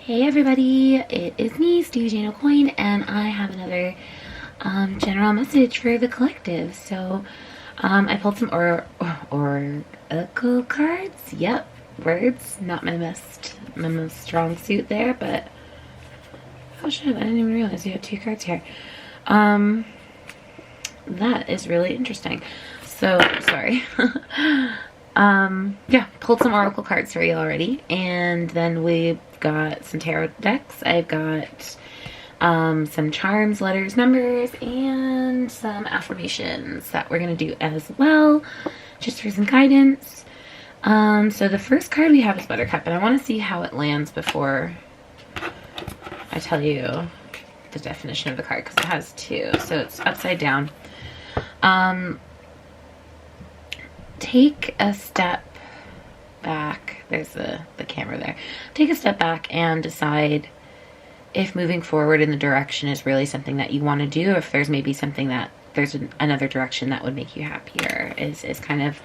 Hey everybody, it is me, Stevie-Jane Aucoin, and I have another general message for the collective. So I pulled some oracle cards. Yep, words, not my most strong suit there, but oh shit, I didn't even realize you had two cards here. That is really interesting. So sorry. Yeah, pulled some oracle cards for you already, and then we've got some tarot decks. I've got some charms, letters, numbers, and some affirmations that we're gonna do as well, just for some guidance. So the first card we have is Buttercup, and I want to see how it lands before I tell you the definition of the card, because it has two. So it's upside down. Take a step back. There's the camera there. Take a step back and decide if moving forward in the direction is really something that you want to do, or if there's maybe something that there's another direction that would make you happier, is kind of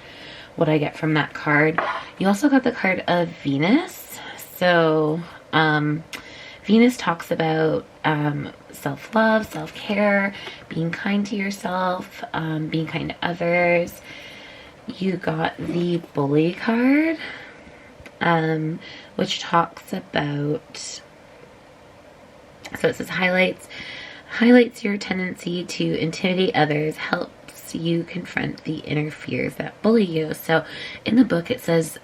what I get from that card. You also got the card of Venus. So Venus talks about self-love, self-care, being kind to yourself, being kind to others. You got the Bully card, which talks about, so it says highlights your tendency to intimidate others, helps you confront the inner fears that bully you. So in the book it says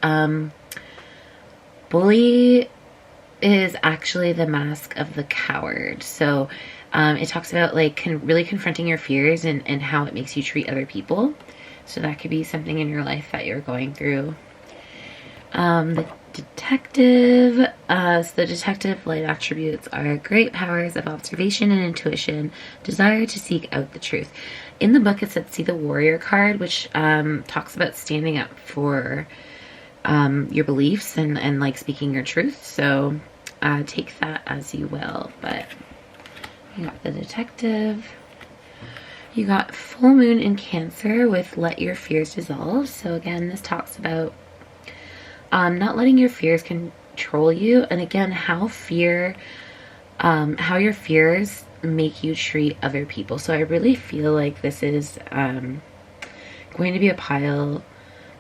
bully is actually the mask of the coward. So it talks about like really confronting your fears and how it makes you treat other people. So that could be something in your life that you're going through. The detective, so the detective light attributes are great powers of observation and intuition, desire to seek out the truth. In the book it said see the warrior card, which talks about standing up for your beliefs and like speaking your truth. So take that as you will. But you got the detective. You got full moon in Cancer with let your fears dissolve. So again, this talks about not letting your fears control you, and again how your fears make you treat other people. So I really feel like this is going to be a pile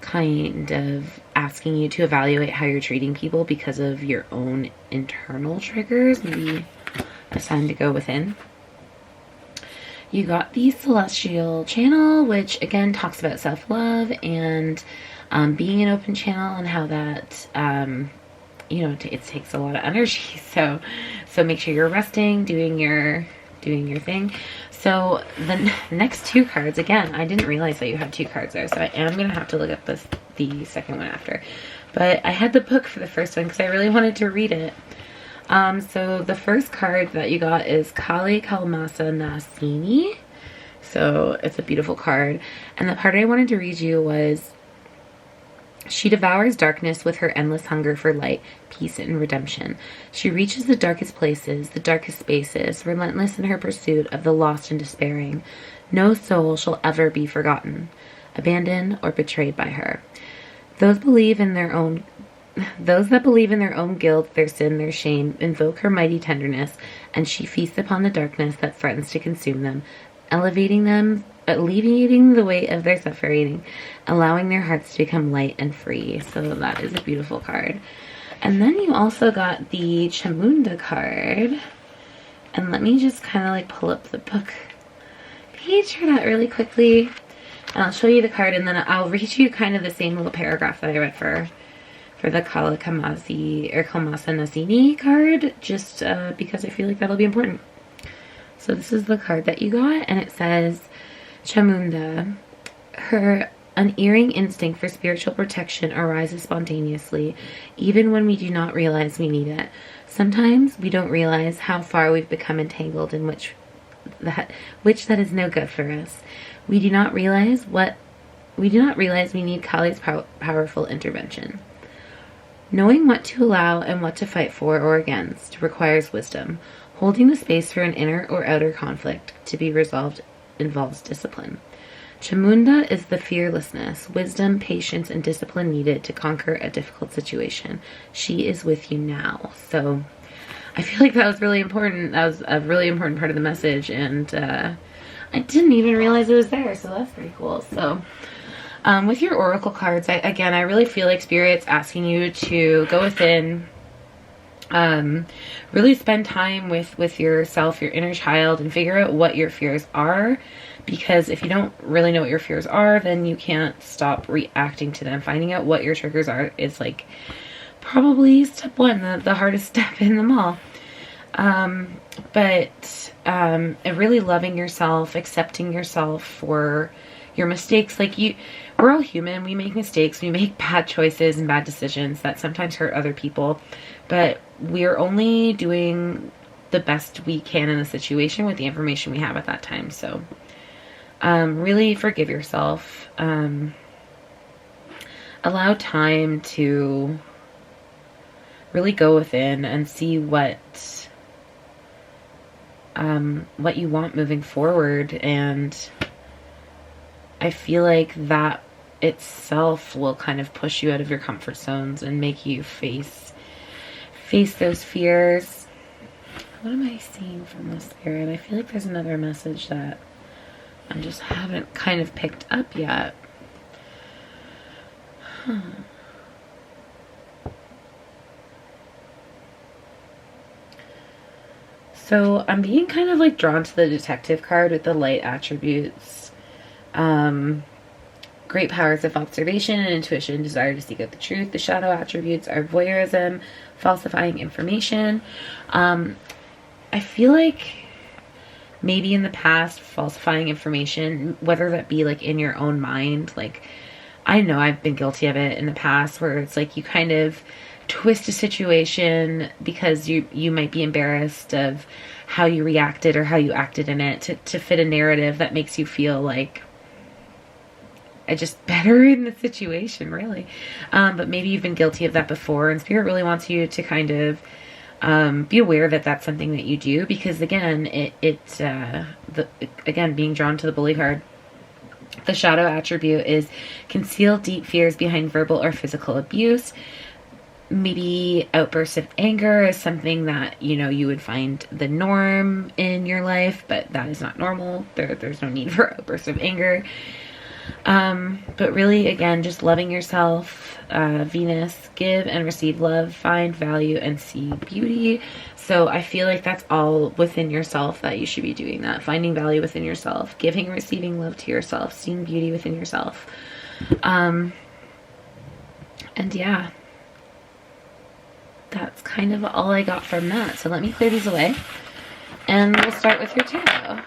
kind of asking you to evaluate how you're treating people because of your own internal triggers, maybe a sign to go within. You got the Celestial Channel, which again talks about self-love and being an open channel, and how that you know, it takes a lot of energy. So make sure you're resting, doing your thing. So the next two cards, again, I didn't realize that you had two cards there, so I am gonna have to look up the second one after. But I had the book for the first one because I really wanted to read it. So the first card that you got is Kali Kalmasa Nasini. So it's a beautiful card. And the part I wanted to read you was, she devours darkness with her endless hunger for light, peace, and redemption. She reaches the darkest places, the darkest spaces, relentless in her pursuit of the lost and despairing. No soul shall ever be forgotten, abandoned, or betrayed by her. Those that believe in their own guilt, their sin, their shame, invoke her mighty tenderness, and she feasts upon the darkness that threatens to consume them, alleviating the weight of their suffering, allowing their hearts to become light and free. So that is a beautiful card. And then you also got the Chamunda card. And let me just kind of like pull up the book page for that really quickly. And I'll show you the card, and then I'll read you kind of the same little paragraph that I read for the Kala Kamasi or Kalmasa Nasini card, just because I feel like that'll be important. So this is the card that you got, and it says, Chamunda, her unerring instinct for spiritual protection arises spontaneously, even when we do not realize we need it. Sometimes we don't realize how far we've become entangled in which that is no good for us. We do not realize we need Kali's powerful intervention. Knowing what to allow and what to fight for or against requires wisdom. Holding the space for an inner or outer conflict to be resolved involves discipline. Chamunda is the fearlessness, wisdom, patience, and discipline needed to conquer a difficult situation. She is with you now. So I feel like that was really important. That was a really important part of the message, and I didn't even realize it was there, so that's pretty cool. So with your oracle cards, I really feel like Spirit's asking you to go within, really spend time with yourself, your inner child, and figure out what your fears are. Because if you don't really know what your fears are, then you can't stop reacting to them. Finding out what your triggers are is like probably step one, the hardest step in them all. But really loving yourself, accepting yourself for your mistakes. Like we're all human. We make mistakes. We make bad choices and bad decisions that sometimes hurt other people. But we're only doing the best we can in the situation with the information we have at that time. So really forgive yourself. Allow time to really go within and see what you want moving forward. And I feel like that itself will kind of push you out of your comfort zones and make you face those fears. What am I seeing from the Spirit? I feel like there's another message that I just haven't kind of picked up yet. So I'm being kind of like drawn to the Detective card with the light attributes. Great powers of observation and intuition, desire to seek out the truth. The shadow attributes are voyeurism, falsifying information. I feel like maybe in the past, falsifying information, whether that be like in your own mind, like I know I've been guilty of it in the past, where it's like you kind of twist a situation because you might be embarrassed of how you reacted or how you acted in it to fit a narrative that makes you feel like I just better in the situation, really. But maybe you've been guilty of that before, and Spirit really wants you to kind of be aware that that's something that you do, because again, again, being drawn to the Bully card, the shadow attribute is conceal deep fears behind verbal or physical abuse. Maybe outbursts of anger is something that, you would find the norm in your life, but that is not normal. There's no need for outbursts of anger. But really, again, just loving yourself. Venus, give and receive love, find value and see beauty. So I feel like that's all within yourself that you should be doing that. Finding value within yourself, giving, receiving love to yourself, seeing beauty within yourself. And yeah, that's kind of all I got from that. So let me clear these away and we'll start with your tarot.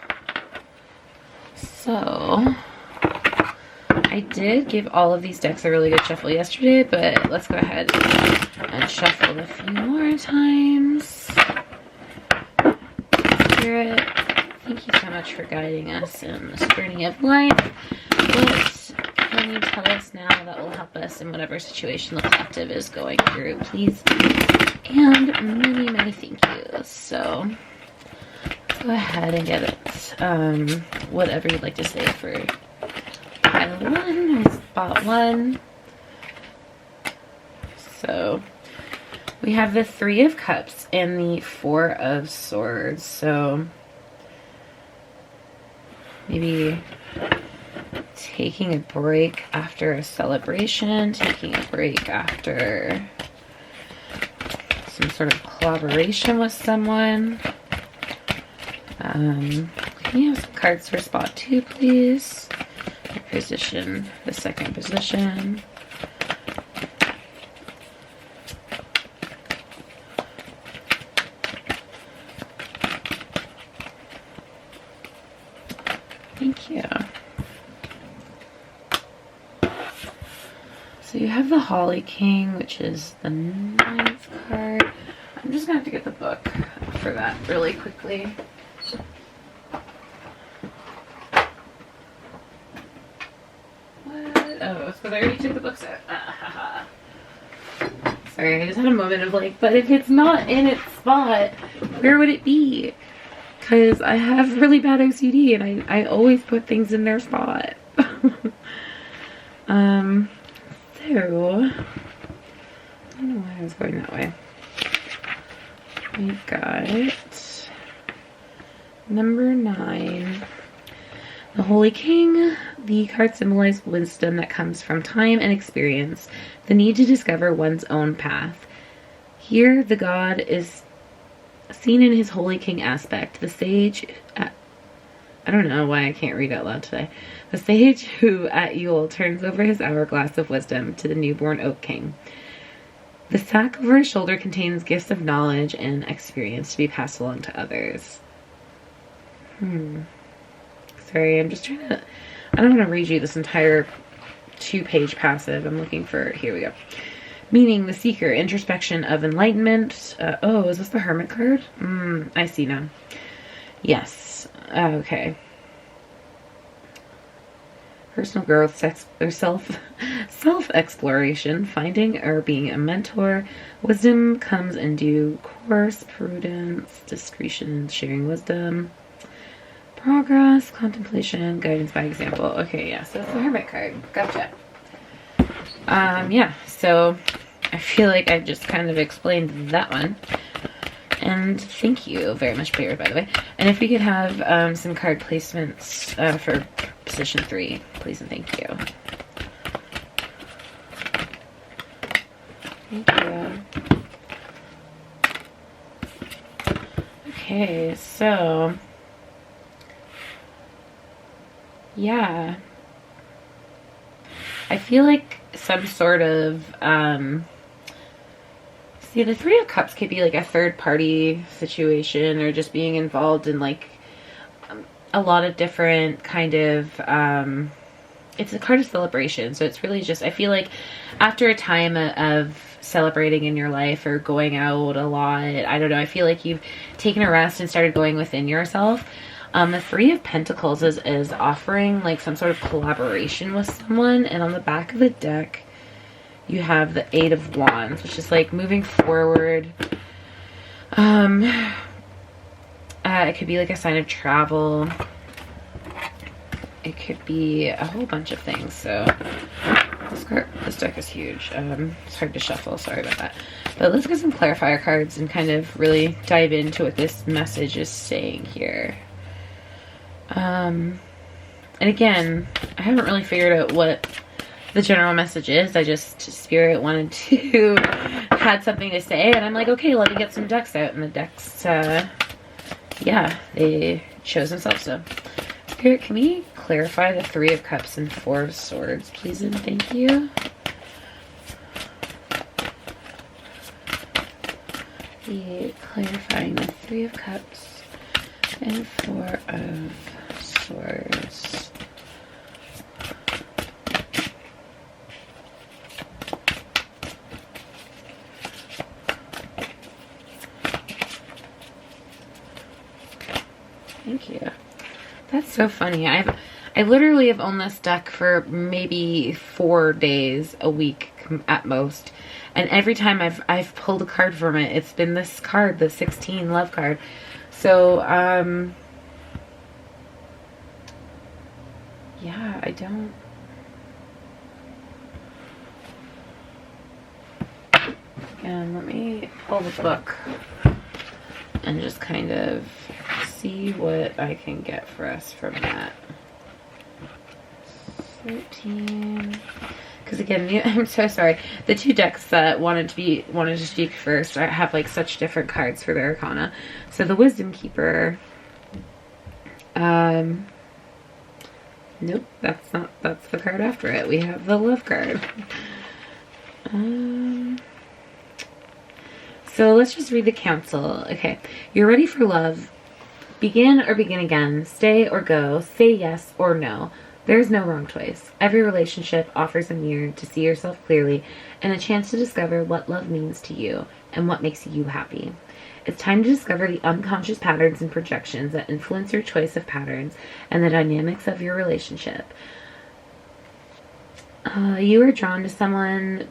So I did give all of these decks a really good shuffle yesterday, but let's go ahead and shuffle a few more times. Spirit, thank you so much for guiding us in this journey of life. What can you tell us now that will help us in whatever situation the collective is going through, please? And many, many thank yous. So let's go ahead and get it. Whatever you'd like to say for pile 1 or spot 1. So we have the 3 of Cups and the 4 of Swords. So maybe taking a break after a celebration, taking a break after some sort of collaboration with someone. Can you have some cards for spot 2, please? Position, the second position. Thank you. So you have the Holly King, which is the 9th card. I'm just gonna have to get the book for that really quickly. Oh, it's because I already took the books out. Sorry, I just had a moment of like, but if it's not in its spot, where would it be? Because I have really bad OCD and I always put things in their spot. So, I don't know why I was going that way. We got number 9. The Holy King. The card symbolizes wisdom that comes from time and experience, the need to discover one's own path. Here, the god is seen in his Holy King aspect. The sage, I don't know why I can't read out loud today. The sage who at Yule turns over his hourglass of wisdom to the newborn Oak King. The sack over his shoulder contains gifts of knowledge and experience to be passed along to others. Sorry, I'm just trying to... I don't want to read you this entire 2-page passive. I'm looking for... Here we go. Meaning, the seeker, introspection of enlightenment. Oh, is this the Hermit card? I see now. Yes. Okay. Personal growth, self-exploration, finding or being a mentor. Wisdom comes in due course. Prudence, discretion, sharing wisdom. Progress, contemplation, guidance by example. Okay, yeah, so it's the Hermit card. Gotcha. Yeah, so I feel like I've just kind of explained that one. And thank you very much, Bear, by the way. And if we could have some card placements for position 3, please and thank you. Thank you. Okay, so... yeah, I feel like some sort of, see, the 3 of Cups could be like a third party situation, or just being involved in like a lot of different kind of, it's a card of celebration. So it's really just, I feel like after a time of celebrating in your life or going out a lot, I don't know, I feel like you've taken a rest and started going within yourself. The 3 of Pentacles is offering like some sort of collaboration with someone. And on the back of the deck, you have the 8 of Wands, which is like moving forward. It could be like a sign of travel. It could be a whole bunch of things. So this deck is huge. It's hard to shuffle. Sorry about that. But let's get some clarifier cards and kind of really dive into what this message is saying here. And again, I haven't really figured out what the general message is. I just, Spirit wanted to, had something to say, and I'm like, okay, let me get some decks out. And the decks, yeah, they chose themselves. So, Spirit, can we clarify the 3 of Cups and 4 of Swords, please and thank you? Clarifying the 3 of Cups and 4 of Swords. Thank you. That's so funny. I literally have owned this deck for maybe 4 days a week at most. And every time I've pulled a card from it, it's been this card, the 16 love card. So, yeah, I don't... And let me pull the book and just kind of see what I can get for us from that. 13... Because again, I'm so sorry. The 2 decks that wanted to speak first have like such different cards for their arcana. So the Wisdom Keeper. Nope, that's the card after it. We have the Love card. So let's just read the counsel. Okay, you're ready for love. Begin or begin again. Stay or go. Say yes or no. There's no wrong choice. Every relationship offers a mirror to see yourself clearly and a chance to discover what love means to you and what makes you happy. It's time to discover the unconscious patterns and projections that influence your choice of patterns and the dynamics of your relationship. You are drawn to someone...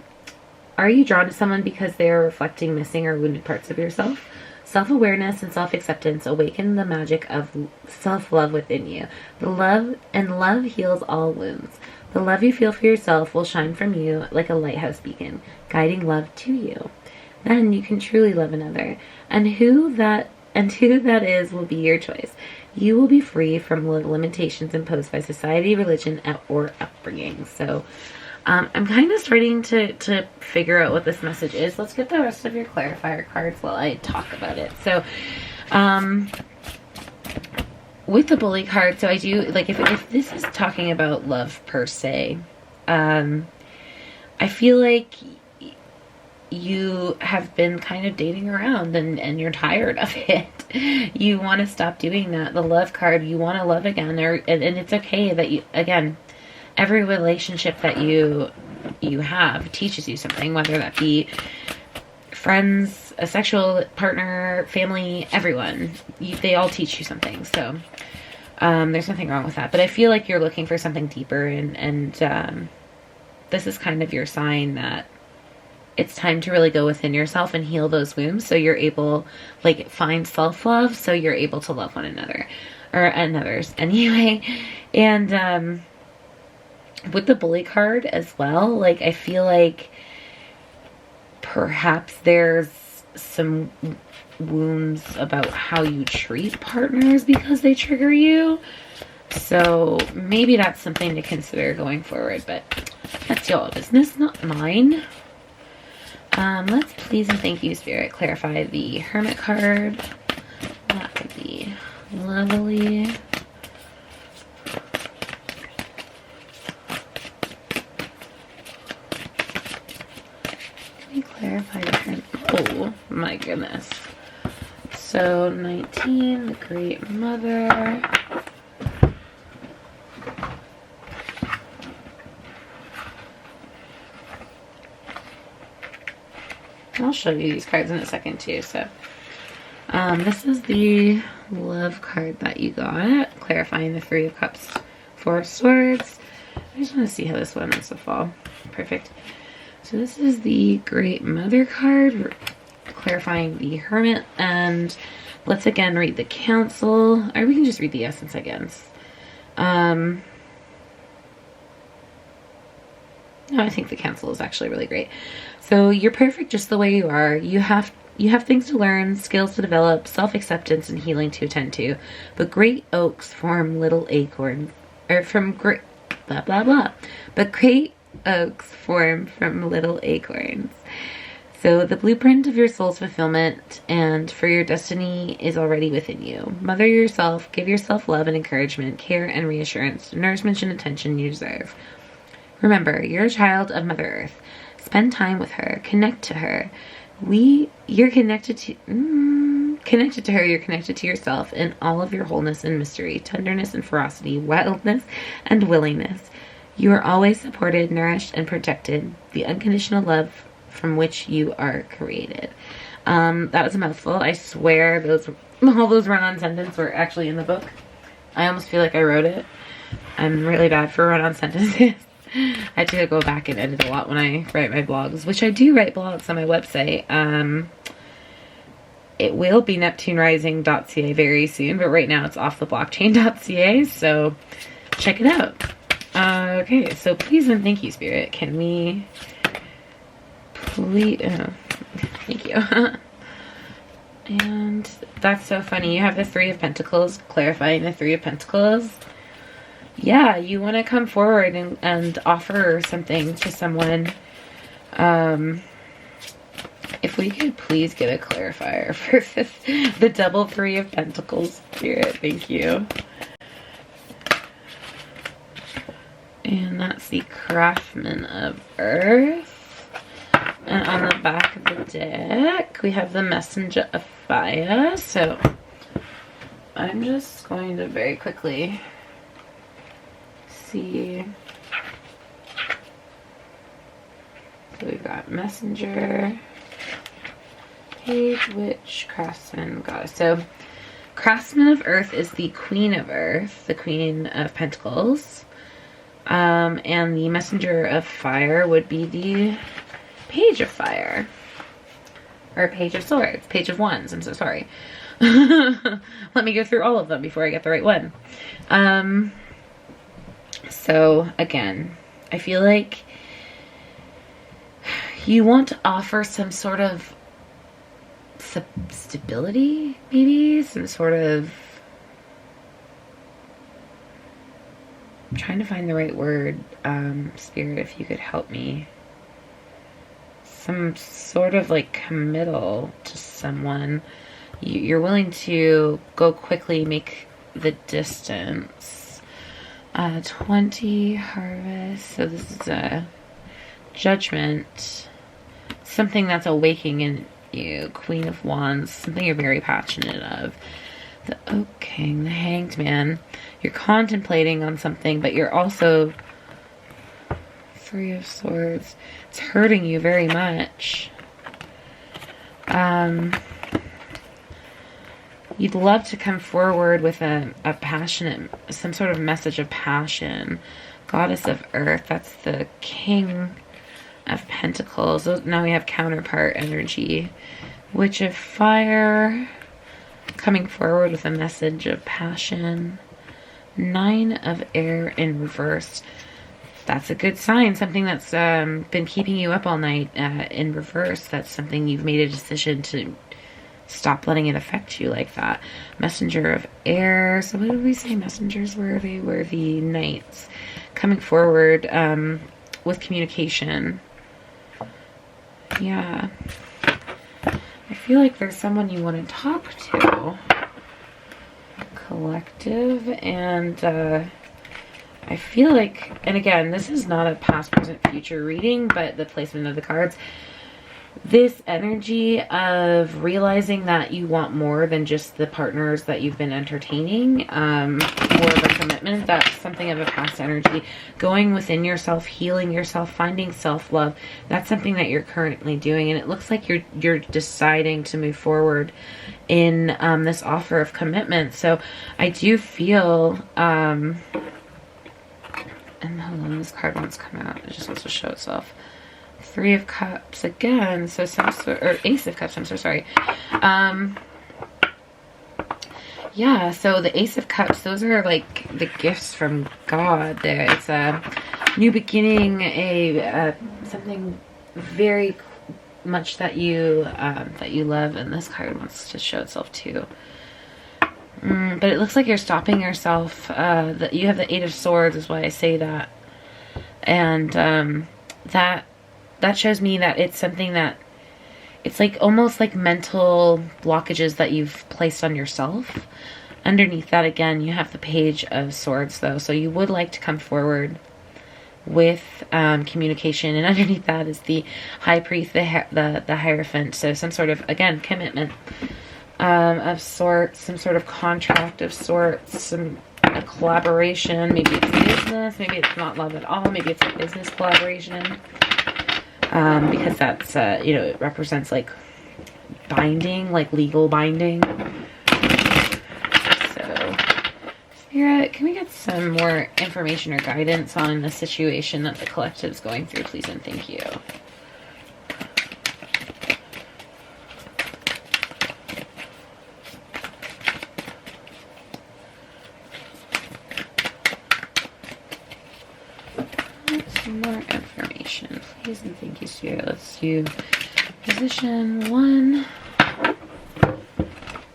Are you drawn to someone because they are reflecting missing or wounded parts of yourself? Self-awareness and self-acceptance awaken the magic of self-love within you. Love heals all wounds. The love you feel for yourself will shine from you like a lighthouse beacon, guiding love to you. then you can truly love another. And who that is will be your choice. You will be free from the limitations imposed by society, religion, or upbringing. So I'm kind of starting to figure out what this message is. Let's get the rest of your clarifier cards while I talk about it. So with the Bully card, so I do, like, if this is talking about love per se, I feel like you have been kind of dating around and you're tired of it. You want to stop doing that. The love card, you want to love again, and it's okay that you, again, every relationship that you have teaches you something, whether that be friends, a sexual partner, family, everyone. They all teach you something. So there's nothing wrong with that. But I feel like you're looking for something deeper, and this is kind of your sign that it's time to really go within yourself and heal those wounds, so you're able, like, find self-love, so you're able to love one another, and others anyway. And with the Bully card as well, like, I feel like perhaps there's some wounds about how you treat partners because they trigger you. So maybe that's something to consider going forward, but that's y'all business, not mine. Let's please and thank you, Spirit, clarify the Hermit card. That would be lovely. Can we clarify the Hermit? Oh my goodness. So 19, the Great Mother. I'll show you these cards in a second too. So this is the love card that you got, clarifying the Three of Cups, Four of Swords. I just want to see how this one wants to fall. Perfect. So this is the Great Mother card, clarifying the Hermit. And let's again read the Council, or we can just read the Essence again. No, I think the Council is actually really great. So you're perfect just the way you are. You have things to learn, skills to develop, self-acceptance and healing to attend to. But great oaks form little acorns, or from great blah blah blah. But great oaks form from little acorns. So the blueprint of your soul's fulfillment and for your destiny is already within you. Mother yourself, give yourself love and encouragement, care and reassurance, nourishment and attention you deserve. Remember, you're a child of Mother Earth. Spend time with her. Connect to her. You're connected to her. You're connected to yourself in all of your wholeness and mystery, tenderness and ferocity, wildness and willingness. You are always supported, nourished, and protected. The unconditional love from which you are created. That was a mouthful. I swear all those run-on sentences were actually in the book. I almost feel like I wrote it. I'm really bad for run-on sentences. I had to go back and edit a lot when I write my blogs, which I do write blogs on my website. It will be Neptunerisingltd very soon, but right now it's offtheblockchain.ca, so check it out. Okay, so please and thank you, Spirit. Can we please... Oh, thank you. And that's so funny. You have the Three of Pentacles, clarifying the Three of Pentacles. Yeah, you want to come forward and offer something to someone. If we could please get a clarifier for the double Three of Pentacles, Spirit. Thank you. And that's the Craftsman of Earth. And on the back of the deck, we have the Messenger of Fire. So I'm just going to very quickly see. So we've got Messenger, Page, Witch, Craftsman, Goddess. So Craftsman of Earth is the Queen of Earth, the Queen of Pentacles. And the Messenger of Fire would be the Page of Fire. Or Page of Swords. Page of Wands. I'm so sorry. Let me go through all of them before I get the right one. So, again, I feel like you want to offer some sort of stability, maybe some sort of, I'm trying to find the right word. Spirit, if you could help me. Some sort of like committal to someone. You're willing to go quickly, make the distance. 20 harvest. So this is a judgment. Something that's awaking in you. Queen of Wands. Something you're very passionate of. The Oak King, the Hanged Man. You're contemplating on something, but you're also Three of Swords. It's hurting you very much. You'd love to come forward with a passionate, some sort of message of passion. Goddess of Earth, that's the King of Pentacles. Now we have counterpart energy. Witch of Fire, coming forward with a message of passion. Nine of Air in reverse. That's a good sign. Something that's been keeping you up all night in reverse. That's something you've made a decision to stop letting it affect you like that. Messenger of Air. So what did we say messengers were? They were the Knights. Coming forward with communication. Yeah. I feel like there's someone you want to talk to. Collective. And I feel like, and again, this is not a past, present, future reading, but the placement of the cards. This energy of realizing that you want more than just the partners that you've been entertaining, more of a commitment, that's something of a past energy. Going within yourself, healing yourself, finding self-love, that's something that you're currently doing. And it looks like you're deciding to move forward in this offer of commitment. So I do feel... and hold on, this card wants to come out. It just wants to show itself. Three of Cups again. So some sort, or Ace of Cups, I'm so sorry. Yeah, so the Ace of Cups, those are like the gifts from God there. It's a new beginning, something very much that you love, and this card wants to show itself too. But it looks like you're stopping yourself. That you have the Eight of Swords is why I say that. And that shows me that it's something that, it's like almost like mental blockages that you've placed on yourself. Underneath that, again, you have the Page of Swords though. So you would like to come forward with communication. And underneath that is the High Priest, the Hierophant. So some sort of, again, commitment. Of sorts, some sort of contract of sorts, a collaboration. Maybe it's business, maybe it's not love at all, maybe it's a business collaboration. Because that's, it represents like binding, like legal binding. So, Spirit, can we get some more information or guidance on the situation that the collective is going through, please and thank you. More information, please and thank you, Spirit. Let's do position 1.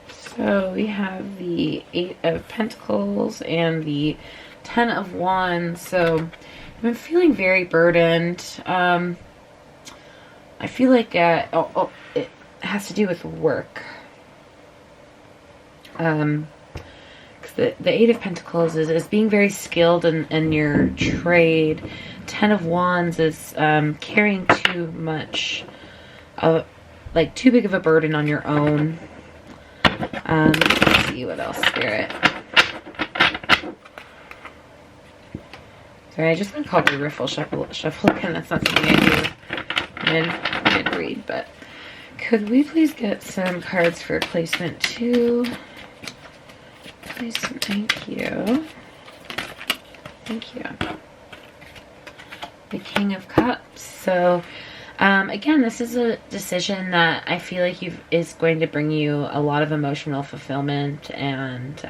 So we have the Eight of Pentacles and the Ten of Wands. So I've been feeling very burdened. I feel like it has to do with work. The Eight of Pentacles is being very skilled in your trade. Ten of Wands is carrying too much, like too big of a burden on your own. Let's see what else, Spirit. Sorry, I just want to call it a riffle shuffle again. That's not something I do mid-read, but could we please get some cards for placement 2? Please, thank you. Thank you. The King of Cups. So, again, this is a decision that I feel like is going to bring you a lot of emotional fulfillment and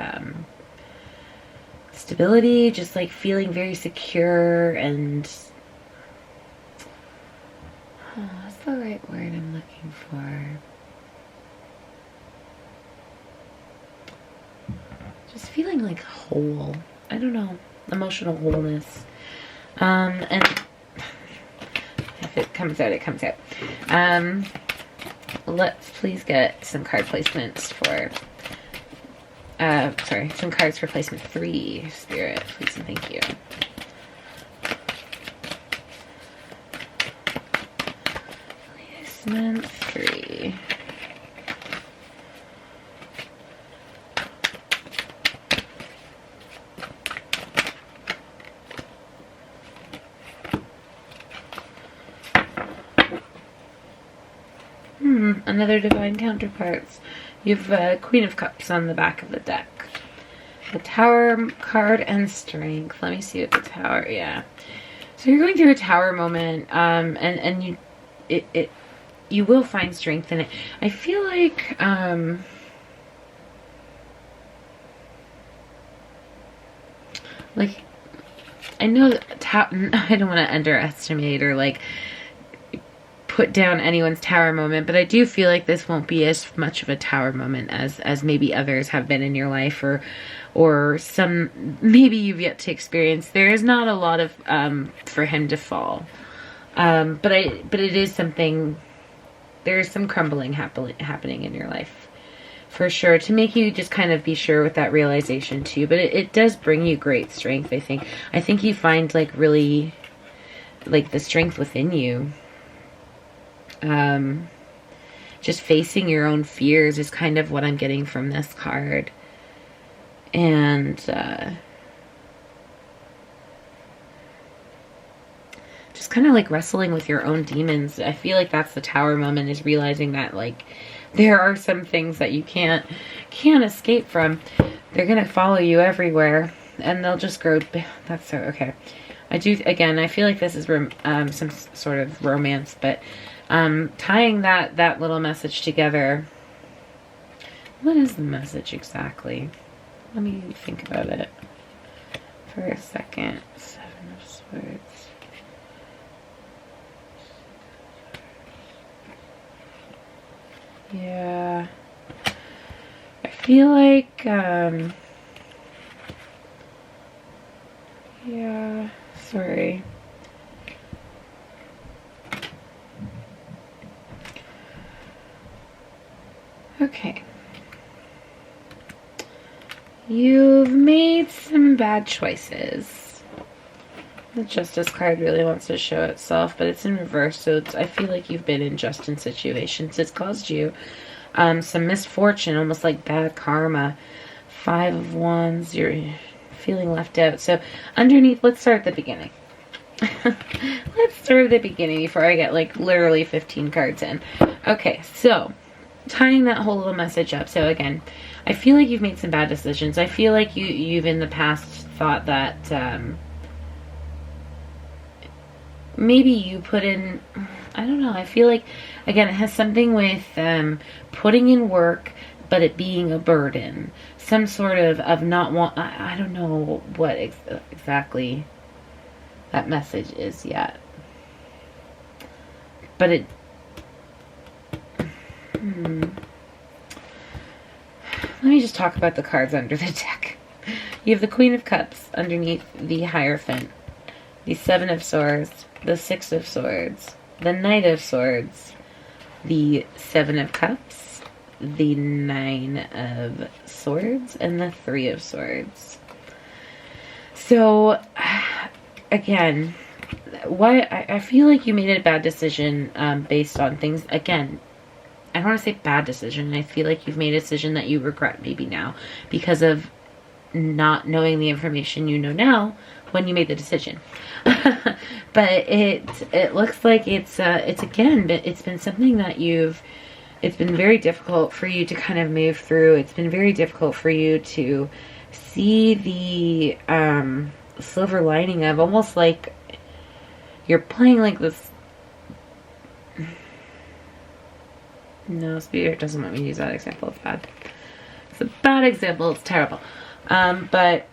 stability. Just like feeling very secure and what's the right word I'm looking for? just feeling like whole. I don't know, emotional wholeness. And if it comes out, it comes out. Let's please get some card placements for, some cards for placement 3, Spirit, please and thank you. Placement 3. Another divine counterparts. You've Queen of Cups on the back of the deck. The Tower card and Strength. Let me see what the Tower, yeah. So you're going through a Tower moment, and you will find strength in it. I feel like, I know that I don't want to underestimate or like put down anyone's Tower moment, but I do feel like this won't be as much of a Tower moment as maybe others have been in your life, or some maybe you've yet to experience. There is not a lot of for him to fall, but it is something. There is some crumbling happening in your life, for sure, to make you just kind of be sure with that realization too. But it does bring you great strength. I think you find like really like the strength within you. Just facing your own fears is kind of what I'm getting from this card. And just kind of like wrestling with your own demons. I feel like that's the Tower moment, is realizing that like there are some things that you can't escape from. They're gonna follow you everywhere, and they'll just grow. That's so okay. I feel like this is some sort of romance, but tying that little message together. What is the message exactly? Let me think about it for a second. 7 of Swords. Yeah. I feel like, yeah, sorry. Okay. You've made some bad choices. The Justice card really wants to show itself, but it's in reverse, so I feel like you've been unjust in situations. It's caused you some misfortune, almost like bad karma. 5 of Wands, you're feeling left out. So underneath, let's start at the beginning. Let's start at the beginning before I get like literally 15 cards in. Okay, so tying that whole little message up. So again, I feel like you've made some bad decisions. I feel like you've in the past thought that maybe you put in, I don't know, I feel like, again, it has something with putting in work, but it being a burden. Some sort of not want, I don't know what exactly that message is yet. But it, let me just talk about the cards under the deck. You have the Queen of Cups underneath the Hierophant, the 7 of Swords, the 6 of Swords, the Knight of Swords, the 7 of Cups, the 9 of Swords, and the 3 of Swords. So, again, I feel like you made a bad decision based on things, again, I don't want to say bad decision. I feel like you've made a decision that you regret maybe now because of not knowing the information you know now when you made the decision. But it looks like it's again, but it's been something that it's been very difficult for you to kind of move through. It's been very difficult for you to see the silver lining of, almost like you're playing like this. No, Spirit doesn't want me to use that example. It's bad. It's a bad example. It's terrible. But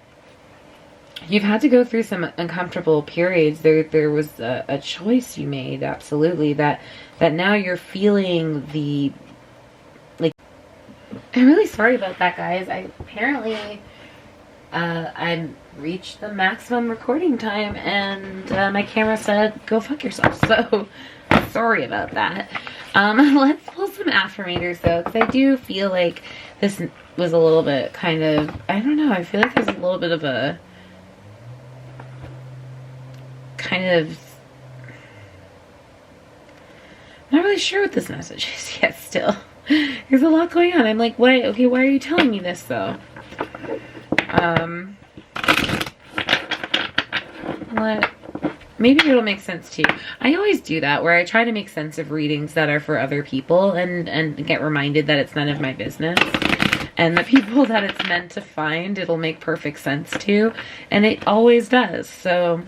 you've had to go through some uncomfortable periods. There was a choice you made, absolutely, that now you're feeling the, like, I'm really sorry about that, guys. Apparently I reached the maximum recording time, and my camera said, go fuck yourself. So sorry about that. Let's pull some affirmators though, because I do feel like this was a little bit kind of, I don't know, I feel like there's a little bit of a kind of, not really sure what this message is yet still. There's a lot going on. I'm like, wait, okay, why are you telling me this though? Maybe it'll make sense to you. I always do that, where I try to make sense of readings that are for other people and get reminded that it's none of my business. And the people that it's meant to find, it'll make perfect sense to. And it always does. So,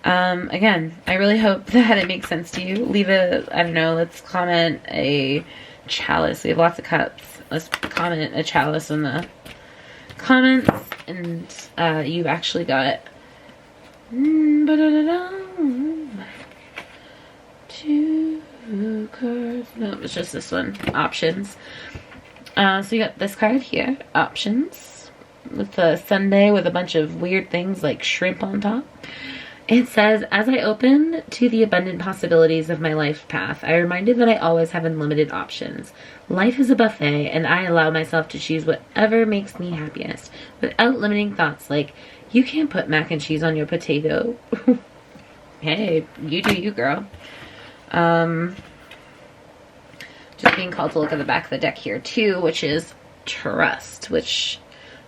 again, I really hope that it makes sense to you. Leave a, I don't know, let's comment a chalice. We have lots of cups. Let's comment a chalice in the comments. And you've actually got... two cards. No, it was just this one. Options. So you got this card here. Options. With a sundae with a bunch of weird things like shrimp on top. It says, as I open to the abundant possibilities of my life path, I reminded that I always have unlimited options. Life is a buffet, and I allow myself to choose whatever makes me happiest, without limiting thoughts like, you can't put mac and cheese on your potato. Hey, you do you, girl. Just being called to look at the back of the deck here, too, which is trust, which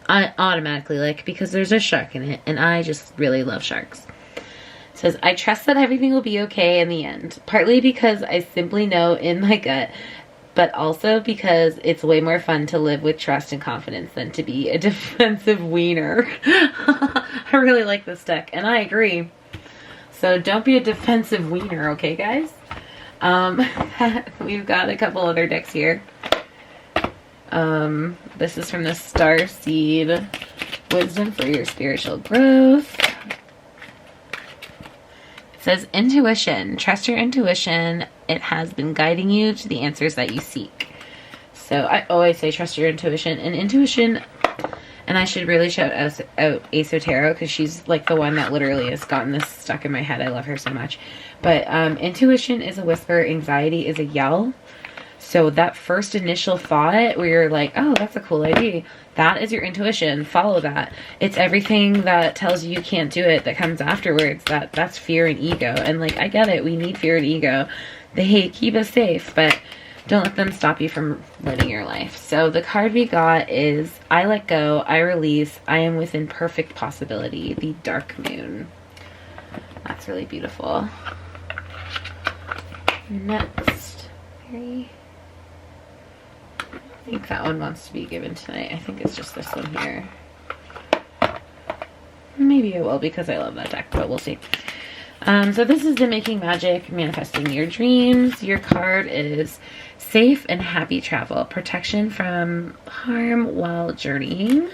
I automatically like because there's a shark in it, and I just really love sharks. It says, I trust that everything will be okay in the end, partly because I simply know in my gut, but also because it's way more fun to live with trust and confidence than to be a defensive wiener. I really like this deck, and I agree. So don't be a defensive wiener, okay, guys? We've got a couple other decks here. This is from the Star Seed Wisdom for your spiritual growth. It says, intuition. Trust your intuition. It has been guiding you to the answers that you seek. So I always say trust your intuition. And intuition, and I should really shout out Asotero, because she's like the one that literally has gotten this stuck in my head. I love her so much. But intuition is a whisper. Anxiety is a yell. So that first initial thought where you're like, oh, that's a cool idea. That is your intuition. Follow that. It's everything that tells you you can't do it that comes afterwards. That's fear and ego. And like, I get it. We need fear and ego. They keep us safe, but don't let them stop you from living your life. So the card we got is I let go, I release, I am within perfect possibility. The Dark Moon. That's really beautiful. Next. I think that one wants to be given tonight. I think it's just this one here. Maybe it will because I love that deck, but we'll see. So this is the Making Magic, Manifesting Your Dreams. Your card is Safe and Happy Travel. Protection from harm while journeying.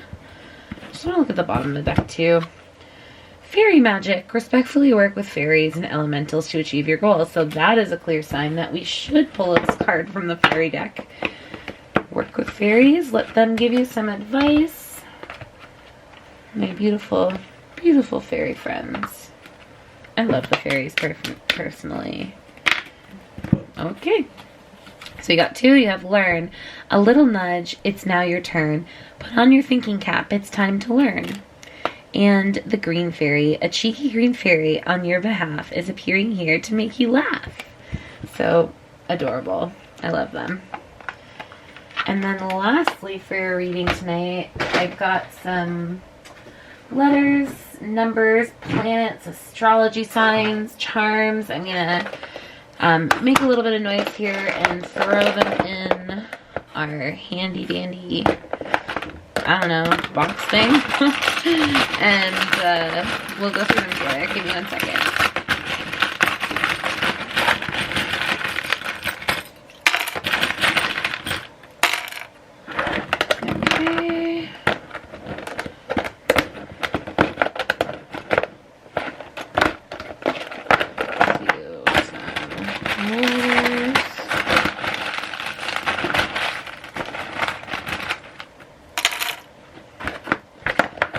Just want to look at the bottom of the deck too. Fairy magic. Respectfully work with fairies and elementals to achieve your goals. So that is a clear sign that we should pull this card from the fairy deck. Work with fairies. Let them give you some advice. My beautiful, beautiful fairy friends. I love the fairies personally. Okay. So you got two. You have learn. A little nudge. It's now your turn. Put on your thinking cap. It's time to learn. And the green fairy. A cheeky green fairy on your behalf is appearing here to make you laugh. So adorable. I love them. And then lastly for your reading tonight, I've got some letters, numbers, planets, astrology signs, charms. I'm going to make a little bit of noise here and throw them in our handy dandy, I don't know, box thing. And we'll go through them together. Give me 1 second.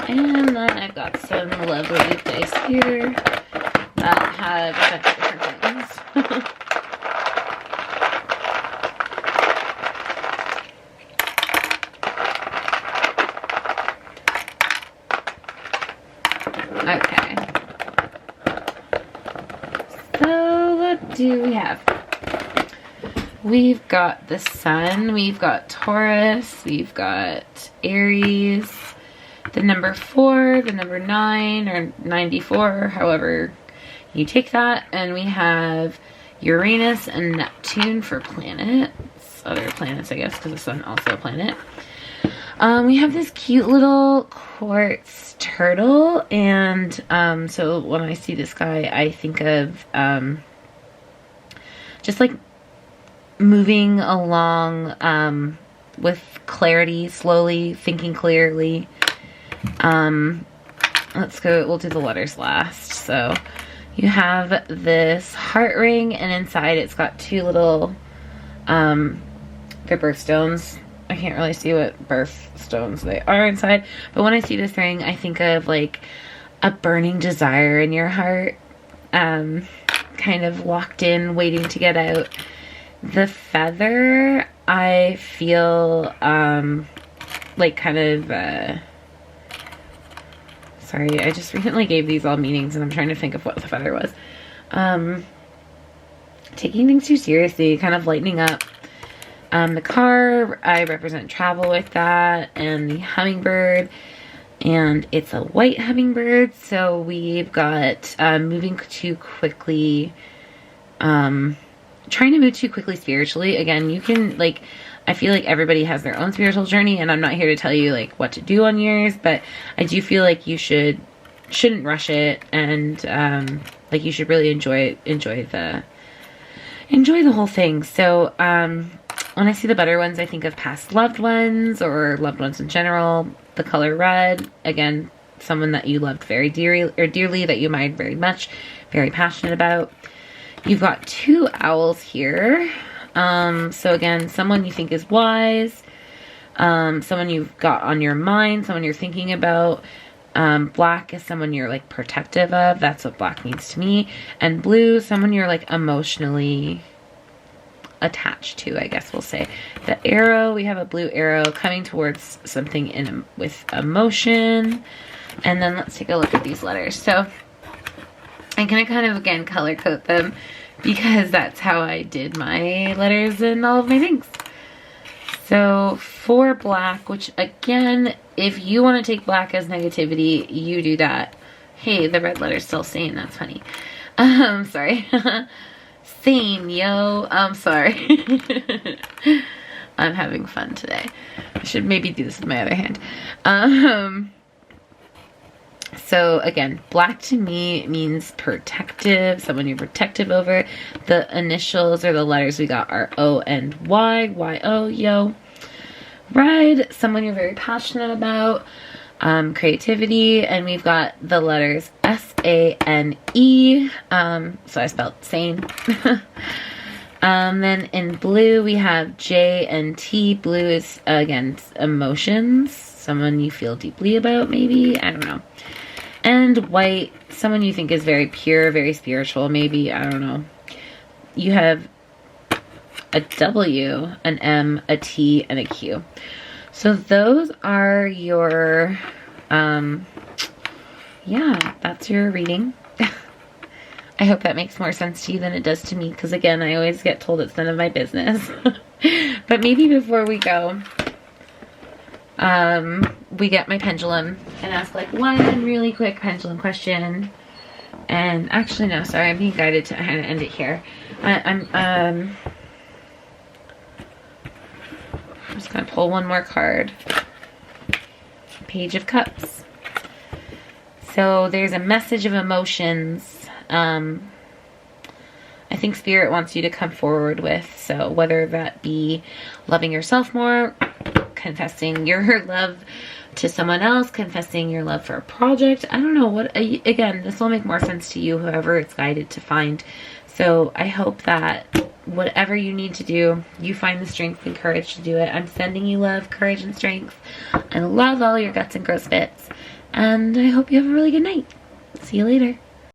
And then I've got some lovely dice here that have a bunch of different things. Okay. So what do we have? We've got the Sun, we've got Taurus, we've got Aries, the number 4, the number 9, or 94, however you take that, and we have Uranus and Neptune for planets, other planets I guess, because the Sun also a planet. We have this cute little quartz turtle, and so when I see this guy, I think of just like moving along with clarity, slowly, thinking clearly. Let's go, we'll do the letters last. So you have this heart ring, and inside it's got two little, they're birthstones. I can't really see what birthstones they are inside, but when I see this ring, I think of like a burning desire in your heart, kind of locked in, waiting to get out. The feather, I feel, like kind of, sorry, I just recently gave these all meanings and I'm trying to think of what the feather was. Taking things too seriously, kind of lightening up. The car, I represent travel with that, and the hummingbird, and it's a white hummingbird, so we've got moving too quickly, trying to move too quickly spiritually. Again, you can, like, I feel like everybody has their own spiritual journey, and I'm not here to tell you, like, what to do on yours, but I do feel like you shouldn't rush it, and, like, you should really enjoy the whole thing. So, when I see the butter ones, I think of past loved ones or loved ones in general. The color red, again, someone that you loved very dearly, that you admired very much, very passionate about. You've got two owls here. So again, someone you think is wise, someone you've got on your mind, someone you're thinking about. Black is someone you're like protective of. That's what black means to me. And blue, someone you're like emotionally attached to, I guess we'll say. The arrow, we have a blue arrow coming towards something with emotion. And then let's take a look at these letters. So I'm gonna kind of again color code them because that's how I did my letters and all of my things. So for black, which again, if you want to take black as negativity, you do that. Hey, the red letter's still sane, that's funny. Sorry. Sane, yo. I'm sorry. I'm having fun today. I should maybe do this with my other hand. So again, black to me means protective, someone you're protective over. The initials or the letters we got are O and Y, Y-O, yo. Red, someone you're very passionate about, creativity, and we've got the letters S-A-N-E, so I spelled sane. Then in blue we have J and T. Blue is, again, emotions, someone you feel deeply about, maybe, I don't know. And white, someone you think is very pure, very spiritual, maybe, I don't know. You have a W, an M, a T, and a Q. So those are your, yeah, that's your reading. I hope that makes more sense to you than it does to me, because again, I always get told it's none of my business. But maybe before we go, we get my pendulum and ask like one really quick pendulum question. And actually, no, sorry, I'm being guided to kind of end it here. I'm just gonna pull one more card. Page of Cups. So there's a message of emotions. I think Spirit wants you to come forward with. So whether that be loving yourself more, confessing your love to someone else, confessing your love for a project. I don't know what, again, this will make more sense to you, whoever it's guided to find. So I hope that whatever you need to do, you find the strength and courage to do it. I'm sending you love, courage, and strength. I love all your guts and gross bits. And I hope you have a really good night. See you later.